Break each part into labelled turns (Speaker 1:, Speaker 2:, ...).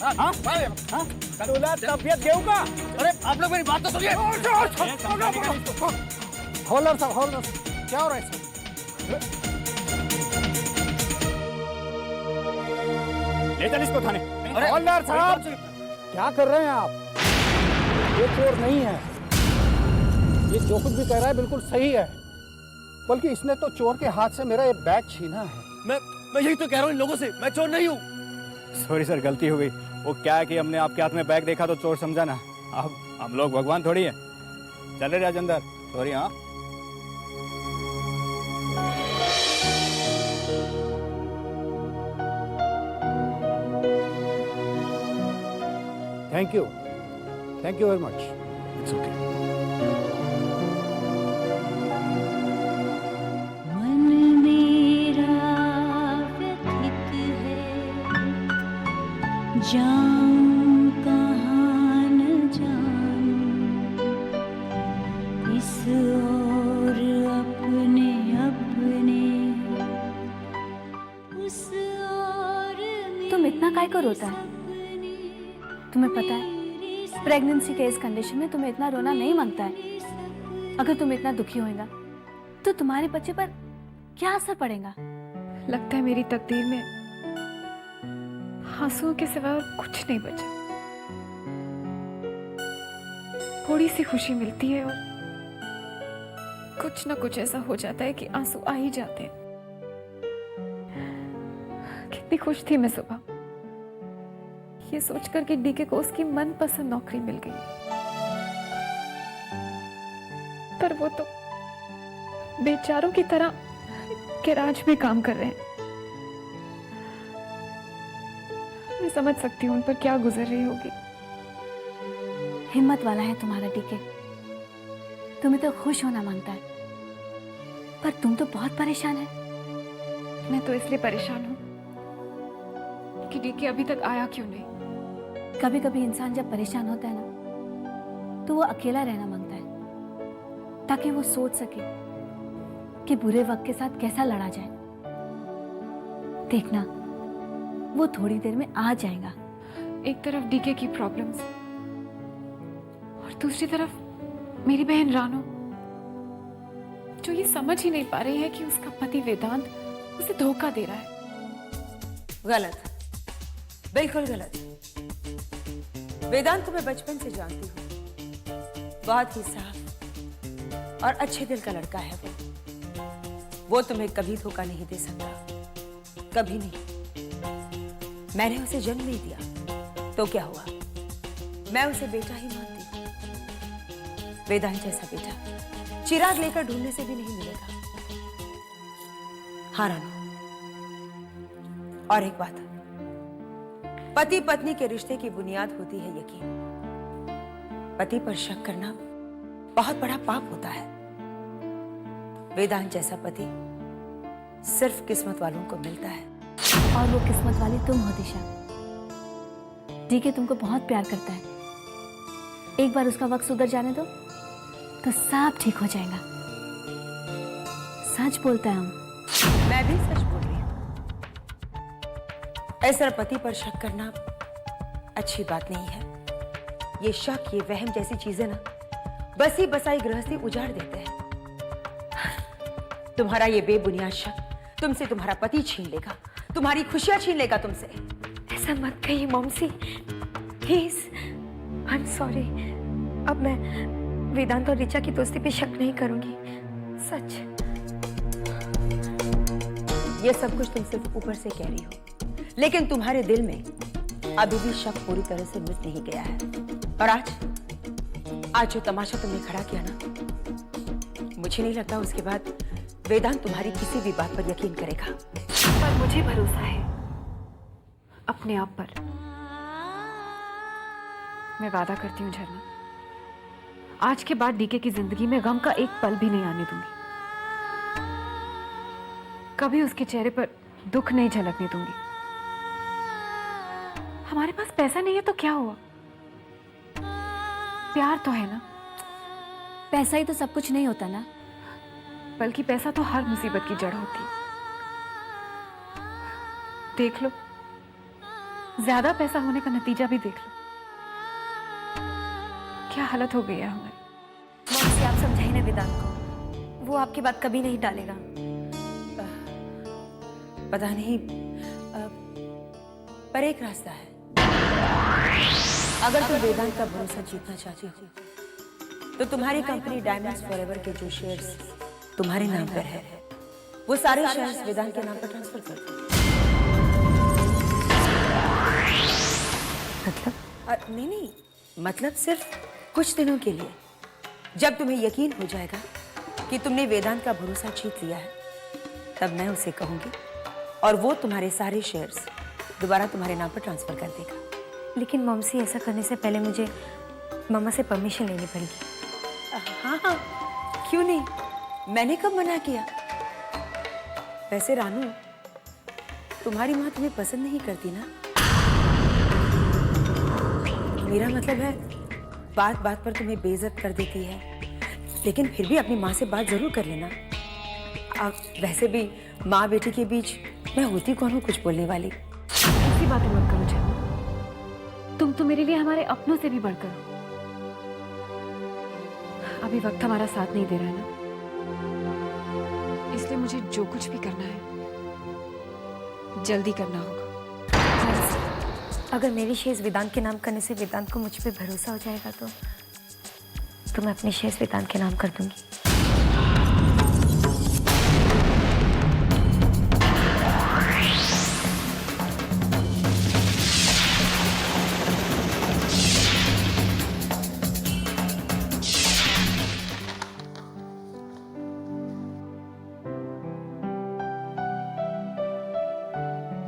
Speaker 1: हाँ तुला तबियत देऊ का?
Speaker 2: अरे आप लोग मेरी बात तो सुनिए।
Speaker 1: हवलदार साहब क्या हो रहा है सर? ले चल इसको थाने। हवलदार साहब क्या कर रहे हैं आप? ये चोर नहीं है, ये जो कुछ भी कह रहा है बिल्कुल सही है, बल्कि इसने तो चोर के हाथ से मेरा ये बैग छीना है।
Speaker 2: मैं यही तो कह रहा हूँ इन लोगों से, मैं चोर नहीं हूँ।
Speaker 1: सॉरी सर, गलती हो गई। वो क्या है कि हमने आपके हाथ में बैग देखा तो चोर समझा ना। अब हम लोग भगवान थोड़ी है। चले राजेंद्र, सॉरी। हाँ thank you very much. It's okay.
Speaker 3: मन मेरा व्यथित है, जाऊं कहाँ न जाऊं, इस ओर अपने उस ओर
Speaker 4: तुम इतना काय को रोता है? तुम्हें पता है प्रेगनेंसी के इस कंडीशन में तुम्हें इतना रोना नहीं मांगता है। अगर तुम इतना दुखी होएगा तो तुम्हारे बच्चे पर क्या असर पड़ेगा?
Speaker 5: लगता है मेरी तकदीर में आंसुओं के सिवा और कुछ नहीं बचा। थोड़ी सी खुशी मिलती है और कुछ ना कुछ ऐसा हो जाता है कि आंसू आ ही जाते हैं। कितनी खुश थी मैं सुबह ये सोचकर कि डीके को उसकी मनपसंद नौकरी मिल गई, पर वो तो बेचारों की तरह गैराज में काम कर रहे हैं। मैं समझ सकती हूँ उन पर क्या गुजर रही होगी।
Speaker 4: हिम्मत वाला है तुम्हारा डीके, तुम्हें तो खुश होना मांगता है, पर तुम तो बहुत परेशान है।
Speaker 5: मैं तो इसलिए परेशान हूँ कि डीके अभी तक आया क्यों नहीं।
Speaker 4: कभी कभी इंसान जब परेशान होता है ना तो वो अकेला रहना मांगता है, ताकि वो सोच सके कि बुरे वक्त के साथ कैसा लड़ा जाए। देखना वो थोड़ी देर में आ जाएगा।
Speaker 5: एक तरफ डीके की प्रॉब्लम्स और दूसरी तरफ मेरी बहन रानो, जो ये समझ ही नहीं पा रही है कि उसका पति वेदांत उसे धोखा दे रहा है।
Speaker 6: गलत, बिल्कुल गलत। वेदांत को मैं बचपन से जानती हूँ, बहुत ही साफ और अच्छे दिल का लड़का है वो तुम्हें कभी धोखा नहीं दे सकता, कभी नहीं। मैंने उसे जन्म नहीं दिया तो क्या हुआ, मैं उसे बेटा ही मानती हूँ। वेदांत जैसा बेटा चिराग लेकर ढूंढने से भी नहीं मिलेगा। हाँ रानू, और एक बात, पति पत्नी के रिश्ते की बुनियाद होती है यकीन। पति पर शक करना बहुत बड़ा पाप होता है। वेदांत जैसा पति सिर्फ किस्मत वालों को मिलता है।
Speaker 4: और वो किस्मत वाली तुम हो दिशा। डीके तुमको बहुत प्यार करता है, एक बार उसका वक्त सुधर जाने दो तो सब ठीक हो जाएगा। सच बोलता है हम।
Speaker 6: मैं भी सच बोल रही हूँ। ऐसा पति पर शक करना अच्छी बात नहीं है। ये शक, ये वहम जैसी चीजें ना बसी बसाई गृहस्थी उजाड़ देते हैं। तुम्हारा ये बेबुनियाद शक तुमसे तुम्हारा पति छीन लेगा, तुम्हारी खुशियां छीन लेगा तुमसे।
Speaker 5: ऐसा मत कहिए मॉमसी, प्लीज। I am sorry. अब मैं वेदांत और ऋचा की दोस्ती पे शक नहीं करूंगी, सच।
Speaker 6: ये सब कुछ तुम सिर्फ ऊपर से कह रही हो, लेकिन तुम्हारे दिल में अभी भी शक पूरी तरह से मिट नहीं गया है। और आज जो तमाशा तुमने खड़ा किया ना, मुझे नहीं लगता उसके बाद वेदांत तुम्हारी किसी भी बात पर यकीन करेगा।
Speaker 5: पर मुझे भरोसा है अपने आप पर। मैं वादा करती हूँ झरना, आज के बाद डीके की जिंदगी में गम का एक पल भी नहीं आने दूंगी। कभी उसके चेहरे पर दुख नहीं झलकने दूंगी। हमारे पास पैसा नहीं है तो क्या हुआ, प्यार तो है ना।
Speaker 4: पैसा ही तो सब कुछ नहीं होता ना,
Speaker 5: बल्कि पैसा तो हर मुसीबत की जड़ होती है। देख लो, ज्यादा पैसा होने का नतीजा भी देख लो। क्या हालत हो गई है हमारी।
Speaker 4: मौसी, आप समझाइए ना वेदांत को, वो आपकी बात कभी नहीं टालेगा।
Speaker 6: पता नहीं, पर एक रास्ता है। अगर तुम वेदांत का भरोसा जीतना चाहती हो तो तुम्हारी कंपनी डायमंड्स फॉरएवर के जो शेयर्स तुम्हारे नाम पर है, वो सारे शेयर्स वेदांत के नाम पर ट्रांसफर कर दो। मतलब? नहीं, मतलब सिर्फ कुछ दिनों के लिए। जब तुम्हें यकीन हो जाएगा कि तुमने वेदांत का भरोसा जीत लिया है, तब मैं उसे कहूंगी और वो तुम्हारे सारे शेयर्स दोबारा तुम्हारे नाम पर ट्रांसफर कर देगा।
Speaker 4: लेकिन मौसी, ऐसा करने से पहले मुझे मामा से परमिशन लेनी पड़ेगी।
Speaker 6: हाँ, क्यों नहीं, मैंने कब मना किया। वैसे रानू, तुम्हारी माँ तुम्हें पसंद नहीं करती ना? मेरा मतलब है, बात बात पर तुम्हें बेइज्जत कर देती है, लेकिन फिर भी अपनी माँ से बात जरूर कर लेना। वैसे भी माँ बेटी के बीच मैं होती कौन हूँ कुछ बोलने वाली।
Speaker 5: ऐसी बातें मत करो छन्नू, तुम तो मेरे लिए हमारे अपनों से भी बढ़कर हो। अभी वक्त हमारा साथ नहीं दे रहा है ना, इसलिए मुझे जो कुछ भी करना है जल्दी करना होगा।
Speaker 4: अगर मेरी शेयर्स वेदांत के नाम करने से वेदांत को मुझ पे भरोसा हो जाएगा तो मैं अपने शेयर्स वेदांत के नाम कर दूंगी।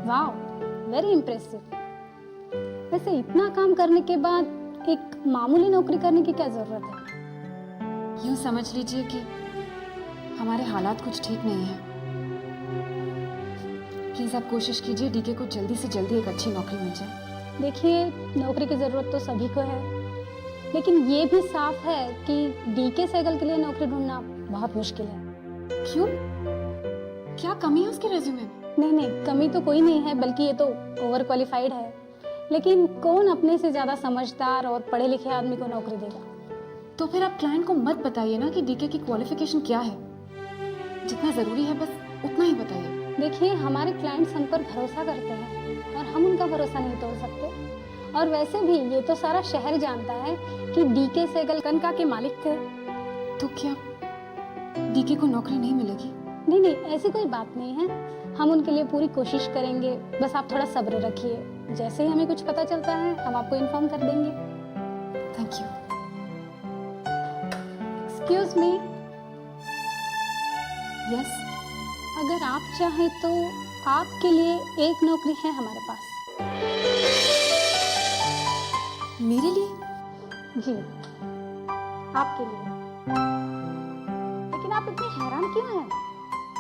Speaker 7: वाह, वेरी इम्प्रेसिव। वैसे इतना काम करने के बाद एक मामूली नौकरी करने की क्या जरूरत है?
Speaker 5: यूं समझ लीजिए कि हमारे हालात कुछ ठीक नहीं है। प्लीज आप कोशिश कीजिए डीके को जल्दी से जल्दी एक अच्छी नौकरी मिल जाए।
Speaker 7: देखिए, नौकरी की जरूरत तो सभी को है, लेकिन ये भी साफ है कि डीके सहगल के लिए नौकरी ढूंढना बहुत मुश्किल है।
Speaker 5: क्यों? क्या कमी है उसके रेज्यूमे में?
Speaker 7: नहीं, कमी तो कोई नहीं है, बल्कि ये तो ओवर क्वालिफाइड है। लेकिन कौन अपने से ज्यादा समझदार और पढ़े लिखे आदमी को नौकरी देगा?
Speaker 5: तो फिर आप क्लाइंट को मत बताइए ना कि डीके की क्वालिफिकेशन क्या है। जितना जरूरी है बस उतना ही बताइए।
Speaker 7: देखिए, हमारे क्लाइंट्स हम पर भरोसा करते हैं और हम उनका भरोसा नहीं तोड़ सकते। और वैसे भी ये तो सारा शहर जानता है कि डीके सहगल कनका के मालिक थे।
Speaker 5: तो क्या डीके को नौकरी नहीं मिलेगी?
Speaker 7: नहीं, ऐसी कोई बात नहीं है। हम उनके लिए पूरी कोशिश करेंगे, बस आप थोड़ा सब्र रखिए। जैसे ही हमें कुछ पता चलता है हम आपको इन्फॉर्म कर देंगे।
Speaker 5: Thank you.
Speaker 7: Excuse me.
Speaker 5: Yes,
Speaker 7: अगर आप चाहें तो आपके लिए एक नौकरी है हमारे पास।
Speaker 5: मेरे लिए?
Speaker 7: जी, आपके लिए। लेकिन आप इतनी हैरान क्यों हैं?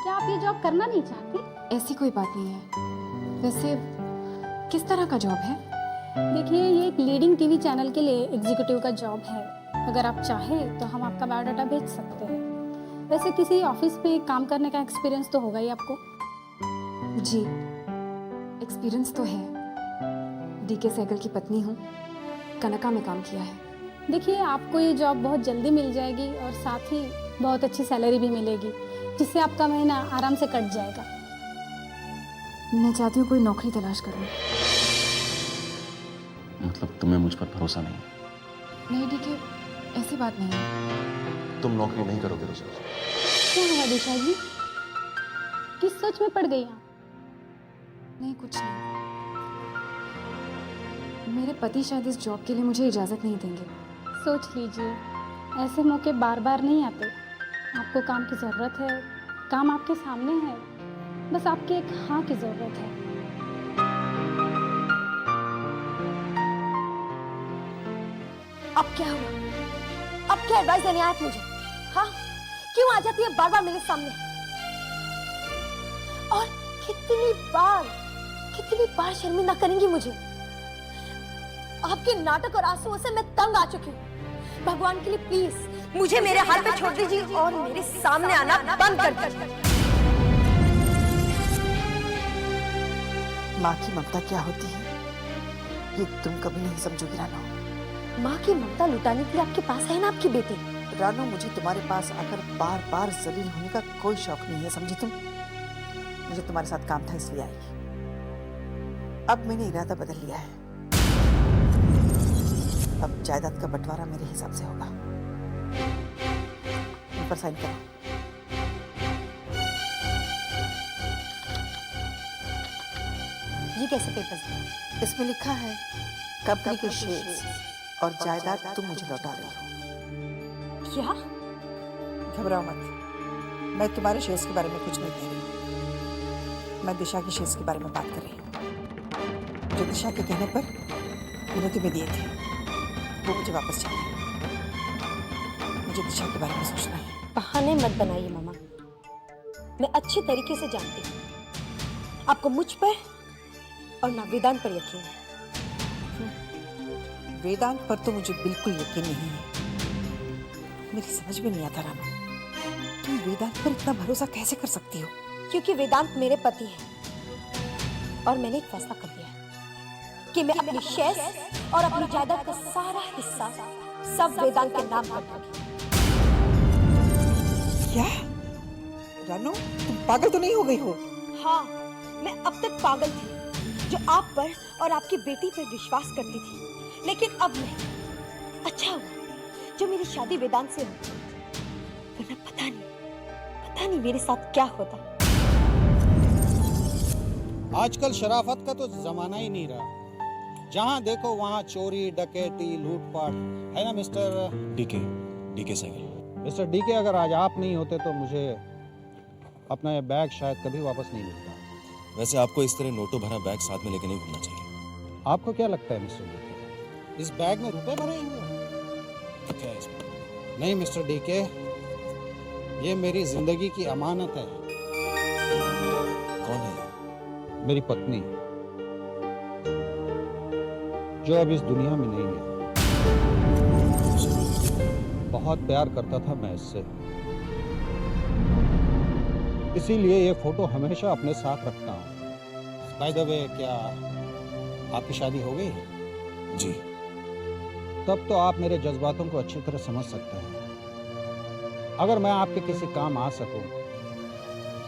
Speaker 7: क्या आप ये जॉब करना नहीं चाहती?
Speaker 5: ऐसी कोई बात नहीं है। वैसे किस तरह का जॉब है?
Speaker 7: देखिए, ये एक लीडिंग टीवी चैनल के लिए एग्जीक्यूटिव का जॉब है। अगर आप चाहें तो हम आपका बायोडाटा भेज सकते हैं। वैसे किसी ऑफिस में काम करने का एक्सपीरियंस तो होगा ही आपको।
Speaker 5: जी, एक्सपीरियंस तो है। डीके सहगल की पत्नी हूँ, कनका में काम किया है।
Speaker 7: देखिए, आपको ये जॉब बहुत जल्दी मिल जाएगी और साथ ही बहुत अच्छी सैलरी भी मिलेगी, जिससे आपका महीना आराम से कट जाएगा।
Speaker 5: मैं चाहती हूँ कोई नौकरी तलाश करूँ।
Speaker 8: मतलब तुम्हें मुझ पर भरोसा नहीं?
Speaker 5: नहीं डीके, ऐसी बात नहीं है।
Speaker 8: तुम नौकरी नहीं करोगे तो?
Speaker 7: क्या हुआ दिशा जी, किस सोच में पड़ गई आप?
Speaker 5: नहीं, कुछ नहीं। मेरे पति शायद इस जॉब के लिए मुझे इजाज़त नहीं देंगे।
Speaker 7: सोच लीजिए, ऐसे मौके बार बार नहीं आते। आपको काम की ज़रूरत है, काम आपके सामने है, बस आपकी एक हाँ की ज़रूरत है।
Speaker 9: अब क्या हुआ? अब क्या एडवाइस देने आए मुझे? हाँ, क्यों आ जाती है बार बार मेरे सामने? और कितनी बार शर्मिंदा करेंगी मुझे? आपके नाटक और आंसुओं से मैं तंग आ चुकी हूँ। भगवान के लिए प्लीज मुझे मेरे हाथ पे छोड़ दीजिए और मेरे सामने आना बंद कर दीजिए।
Speaker 6: माँ की ममता क्या होती है ये तुम कभी नहीं समझोगी रानो।
Speaker 9: माँ की ममता लुटाने के लिए आपके पास है ना आपकी बेटी।
Speaker 6: रानो, मुझे तुम्हारे पास आकर बार बार जलील होने का कोई शौक नहीं है, समझी तुम? मुझे तुम्हारे साथ काम था इसलिए आई। अब मैंने इरादा बदल लिया है। अब जायदाद का बंटवारा मेरे हिसाब से होगा। इन पर साइन करो।
Speaker 9: ये कैसे पेपर्स?
Speaker 6: इसमें लिखा है कंपनी के शेयर्स और जायदाद तुम मुझे लौटा रही हो।
Speaker 9: क्या?
Speaker 6: घबराओ मत, मैं तुम्हारे शेयर्स के बारे में कुछ नहीं कह रही हूँ। मैं दिशा के शेयर्स के बारे में बात कर रही हूँ, जो दिशा के कहने पर मैंने तुम्हें दिए थे, वो मुझे वापस चाहिए। मुझे दिशा के बारे में सोचना है।
Speaker 9: बहाने मत बनाइए मामा, मैं अच्छे तरीके से जानती हूँ आपको मुझ पर और ना वेदांत पर यकीन है।
Speaker 6: वेदांत पर तो मुझे बिल्कुल यकीन नहीं है। मेरी समझ में नहीं आता रानो, तुम वेदांत पर इतना भरोसा कैसे कर सकती हो?
Speaker 9: क्योंकि वेदांत मेरे पति है और मैंने एक फैसला कर लिया है कि मैं अपनी शेयर्स और अपनी जायदाद का सारा हिस्सा सब वेदांत के नाम पर दूंगी।
Speaker 6: क्या रानो, तुम पागल तो नहीं हो गई हो?
Speaker 9: हाँ, मैं अब तक पागल थी जो आप पर और आपकी बेटी पर विश्वास करती थी, लेकिन अब मैं अच्छा हुआ जो मेरी शादी वेदांत से हुई, वरना पता नहीं मेरे साथ क्या होता।
Speaker 1: आजकल शराफत का तो जमाना ही नहीं रहा। जहाँ देखो वहाँ चोरी, डकैती, लूटपाट, है ना मिस्टर
Speaker 8: डीके साहिल।
Speaker 1: मिस्टर डीके, अगर आज आप नहीं होते तो मुझे अपना ये बैग शायद कभी वापस नहीं मिलता।
Speaker 8: वैसे आपको इस तरह नोटों भरा बैग साथ में लेके नहीं घूमना चाहिए।
Speaker 1: आपको क्या लगता है मिस्टर डीके, इस बैग में रुपए भरे हुए हैं?
Speaker 8: क्या है इसमें?
Speaker 1: नहीं मिस्टर डीके, ये मेरी जिंदगी की अमानत है।
Speaker 8: कौन है?
Speaker 1: मेरी पत्नी, जो अब इस दुनिया में नहीं है। बहुत प्यार करता था मैं इससे, इसीलिए ये फोटो हमेशा अपने साथ रखता हूँ। बाय द वे, क्या आपकी शादी हो गई?
Speaker 8: जी।
Speaker 1: तब तो आप मेरे जज्बातों को अच्छी तरह समझ सकते हैं। अगर मैं आपके किसी काम आ सकूं,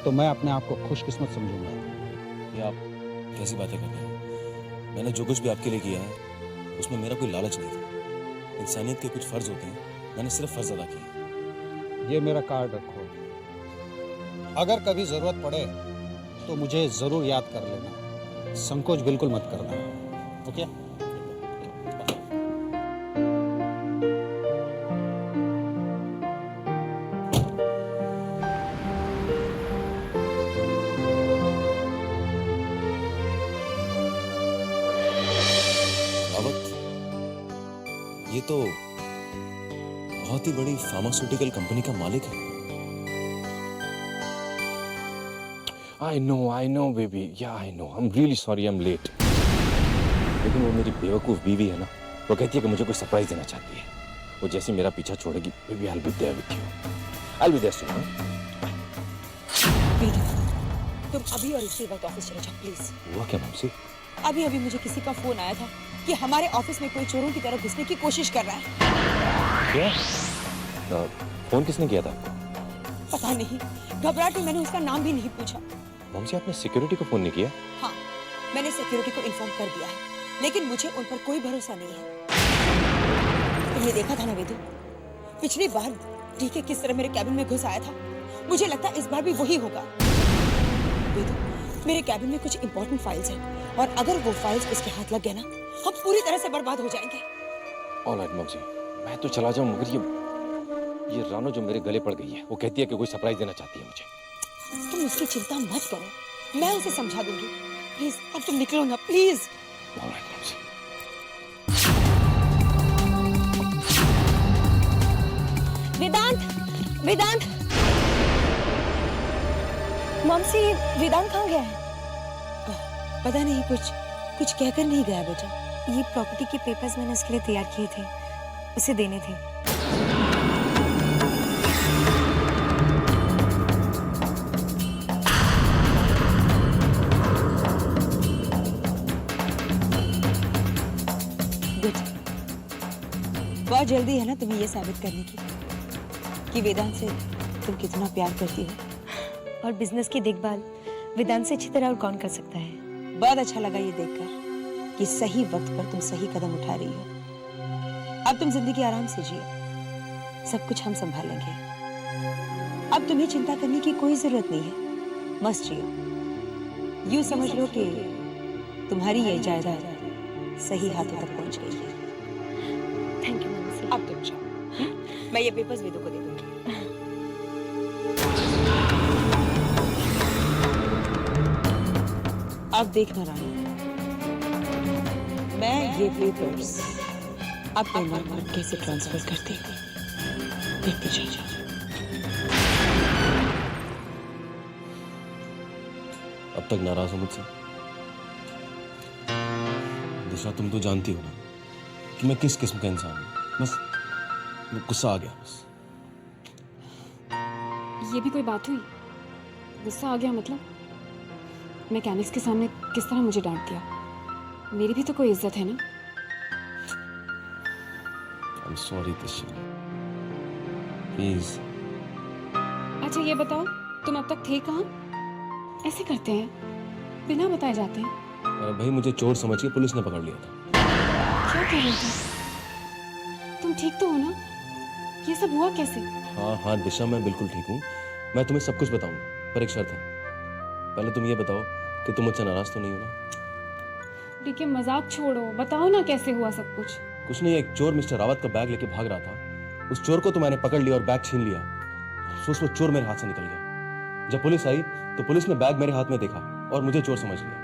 Speaker 1: तो मैं अपने आप को खुशकिस्मत समझूंगा।
Speaker 8: ये आप कैसी बातें कर रहे हैं? मैंने जो कुछ भी आपके लिए किया है उसमें मेरा कोई लालच नहीं था। इंसानियत के कुछ फर्ज होते हैं, मैंने सिर्फ फर्ज अदा किए।
Speaker 1: ये मेरा कार्ड रखो, अगर कभी जरूरत पड़े तो मुझे जरूर याद कर लेना। संकोच बिल्कुल मत करना, ओके?
Speaker 8: ये तो बहुत ही बड़ी फार्मास्यूटिकल कंपनी का मालिक है।
Speaker 10: I know, baby. Yeah, I know. I'm really sorry I'm late. लेकिन वो मेरी बेवकूफ बीवी है ना, वो कहती है कि मुझे कोई सरप्राइज देना चाहती है। वो जैसे मेरा पीछा छोड़ेगी, baby, I'll be there with you. I'll be there soon.
Speaker 6: तुम अभी और इसी वक्त ऑफिस चले जाओ प्लीज।
Speaker 10: हुआ क्या मम्सी?
Speaker 6: अभी मुझे किसी का फोन आया था कि हमारे ऑफिस में कोई चोरों की तरह घुसने की कोशिश कर रहा है।
Speaker 10: क्या? फोन किसने किया था आपको?
Speaker 6: पता नहीं, घबराहट में मैंने उसका नाम भी नहीं पूछा।
Speaker 10: मम्सी, आपने सिक्योरिटी को फोन नहीं किया?
Speaker 6: हाँ, मैंने सिक्योरिटी को इन्फॉर्म कर दिया है, लेकिन मुझे उन पर कोई भरोसा नहीं है। तुमने देखा था ना वेदु, पिछली बार डीके किस तरह मेरे कैबिन में घुस आया था। मुझे लगता है इस बार भी वही होगा। वेदु, मेरे कैबिन में कुछ इंपॉर्टेंट फाइल्स हैं और अगर वो फाइल्स उसके हाथ लग गए ना, हम पूरी तरह से बर्बाद हो जाएंगे।
Speaker 10: ऑलराइट मम्सी, मैं तो चला जाऊं, मगर ये रानो जो मेरे गले पड़ गई है, वो कहती है कि कोई सरप्राइज देना चाहती है मुझे।
Speaker 6: तुम उसकी चिंता मत करो, मैं उसे समझा दूंगी। प्लीज अब तुम निकलो ना, प्लीज।
Speaker 10: ऑलराइट मम्सी।
Speaker 9: वेदांत, मम्सी, वेदांत कहाँ गया है?
Speaker 6: पता नहीं, कुछ कहकर नहीं गया बेटा।
Speaker 9: ये प्रॉपर्टी के पेपर्स मैंने उसके लिए तैयार किए थे, उसे देने थे।
Speaker 6: गुड। बहुत जल्दी है ना तुम्हें ये साबित करने की कि वेदांत से तुम कितना प्यार करती हो।
Speaker 9: और बिजनेस की देखभाल वेदांत से अच्छी तरह और कौन कर सकता है।
Speaker 6: बहुत अच्छा लगा ये देखकर कि सही वक्त पर तुम सही कदम उठा रही हो। अब तुम जिंदगी आराम से जियो, सब कुछ हम संभालेंगे। अब तुम्हें चिंता करने की कोई जरूरत नहीं है, मस्त जियो। यूं समझ लो कि तुम्हारी ये जायदाद सही हाथों तक पहुंच गई है।
Speaker 9: Thank you mummy.
Speaker 6: अब तुम जाओ, मैं ये पेपर्स वेदों को दे दूंगी। अब देखना रानी, मैं ये पेपर्स अपने नाम पर कैसे ट्रांसफर करते हैं, देखते जाओ।
Speaker 8: अब तक नाराज हो मुझसे? दिशा, तुम तो जानती हो ना कि मैं किस किस्म का इंसान हूं। बस गुस्सा आ गया बस।
Speaker 5: ये भी कोई बात हुई? गुस्सा आ गया मतलब? मैकेनिक्स के सामने किस तरह मुझे डांट दिया? मेरी भी तो कोई इज्जत है ना।
Speaker 8: I'm sorry Disha, please.
Speaker 5: अच्छा ये बताओ, तुम अब तक थे कहाँ? ऐसे करते हैं, बिना बताए जाते हैं।
Speaker 8: अरे भाई, मुझे चोर समझ के पुलिस ने पकड़ लिया था।
Speaker 5: क्या कह रहे थे? तुम ठीक तो हो ना? ये सब हुआ कैसे?
Speaker 8: हाँ हाँ दिशा, मैं बिल्कुल ठीक हूँ। मैं तुम्हें सब कुछ बताऊंगा, पर एक शर्त है। पहले तुम ये बताओ कि तुम मुझसे नाराज तो नहीं हो ना?
Speaker 5: देखिए मजाक छोड़ो, बताओ ना कैसे हुआ सब कुछ।
Speaker 8: कुछ नहीं, एक चोर मिस्टर रावत का बैग लेके भाग रहा था। उस चोर को तो मैंने पकड़ लिया और बैग छीन लिया। अफसोस वो चोर मेरे हाथ से निकल गया। जब पुलिस आई तो पुलिस ने बैग मेरे हाथ में देखा और मुझे चोर समझ लिया।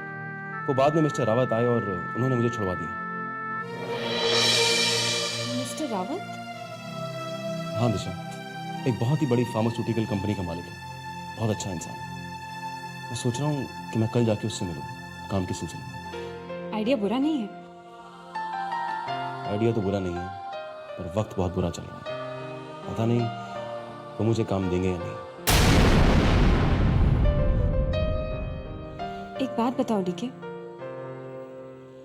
Speaker 8: वो बाद में मिस्टर रावत आए और उन्होंने मुझे छुड़वा दिया।
Speaker 5: मिस्टर रावत?
Speaker 8: हाँ दिशा, एक बहुत ही बड़ी फार्मास्यूटिकल कंपनी का मालिक है, बहुत अच्छा इंसान है। मैं सोच रहा हूँ कि मैं कल जाके उससे मिलूं, काम के सिलसिले में।
Speaker 5: आइडिया बुरा नहीं है।
Speaker 8: आइडिया तो बुरा नहीं है, पर वक्त बहुत बुरा चल रहा है। पता नहीं वो मुझे काम देंगे या नहीं।
Speaker 5: एक बात बताओ डीके,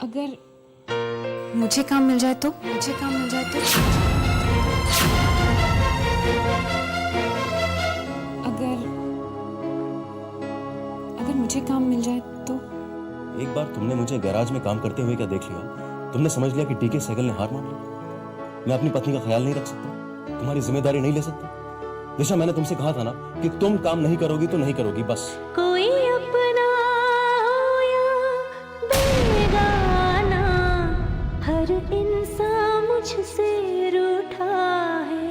Speaker 5: अगर मुझे काम मिल जाए तो? मुझे काम मिल जाए तो? अगर मुझे काम मिल जाए तो?
Speaker 8: एक बार तुमने मुझे गैराज में काम करते हुए क्या देख लिया? तुमने समझ लिया कि टीके सहगल ने हार मान ली? मैं अपनी पत्नी का ख्याल नहीं रख सकता, तुम्हारी जिम्मेदारी नहीं ले सकता? दिशा, मैंने तुमसे कहा था ना कि तुम काम नहीं करोगी तो नहीं करोगी, बस।
Speaker 3: कोई अपना हो या बेगाना, हर इंसान मुझसे रूठा है।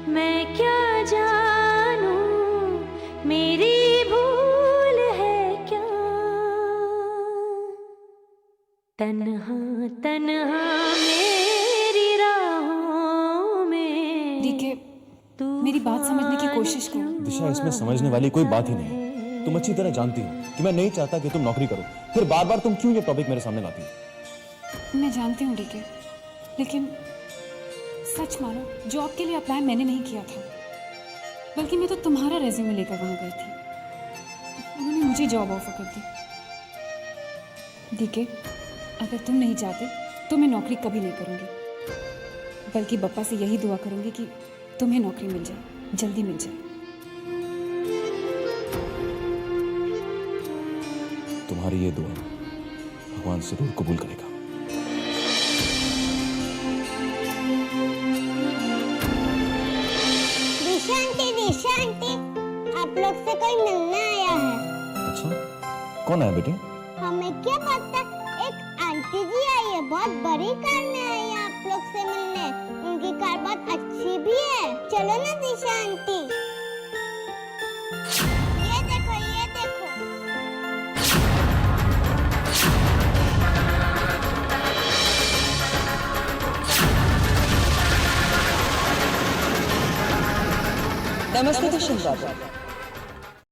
Speaker 3: मैं क्या जानूं मेरी भूल है क्या, तन्हा तन्हा मेरी राहों में।
Speaker 5: डीके, मेरी बात समझने की कोशिश करो।
Speaker 8: दिशा, इसमें समझने वाली कोई बात ही नहीं। तुम अच्छी तरह जानती हो कि मैं नहीं चाहता कि तुम नौकरी करो, फिर बार बार तुम क्यों ये टॉपिक मेरे सामने लाती हो?
Speaker 5: मैं जानती हूँ डीके, लेकिन सच मानो जॉब के लिए अप्लाई मैंने नहीं किया था, बल्कि मैं तो तुम्हारा रेज्यूमे लेकर वहां गई थी। उन्होंने मुझे जॉब ऑफर कर दी। डीके, अगर तुम नहीं चाहते तो मैं नौकरी कभी नहीं करूंगी, बल्कि बप्पा से यही दुआ करूंगी कि तुम्हें नौकरी मिल जाए, जल्दी मिल जाए।
Speaker 8: तुम्हारी ये दुआ भगवान जरूर कबूल करेगा।
Speaker 3: दिशा आंटी, आप लोग से कोई मिलने आया है।
Speaker 8: अच्छा, कौन आया बेटे?
Speaker 3: हमें क्या पता, एक आंटी जी आई है, बहुत बड़ी कार में आई है आप लोग से मिलने। उनकी कार बहुत अच्छी भी है। चलो ना दिशा आंटी। ये देखो, ये देखो।
Speaker 6: नमस्ते दुष्यंत बाबू।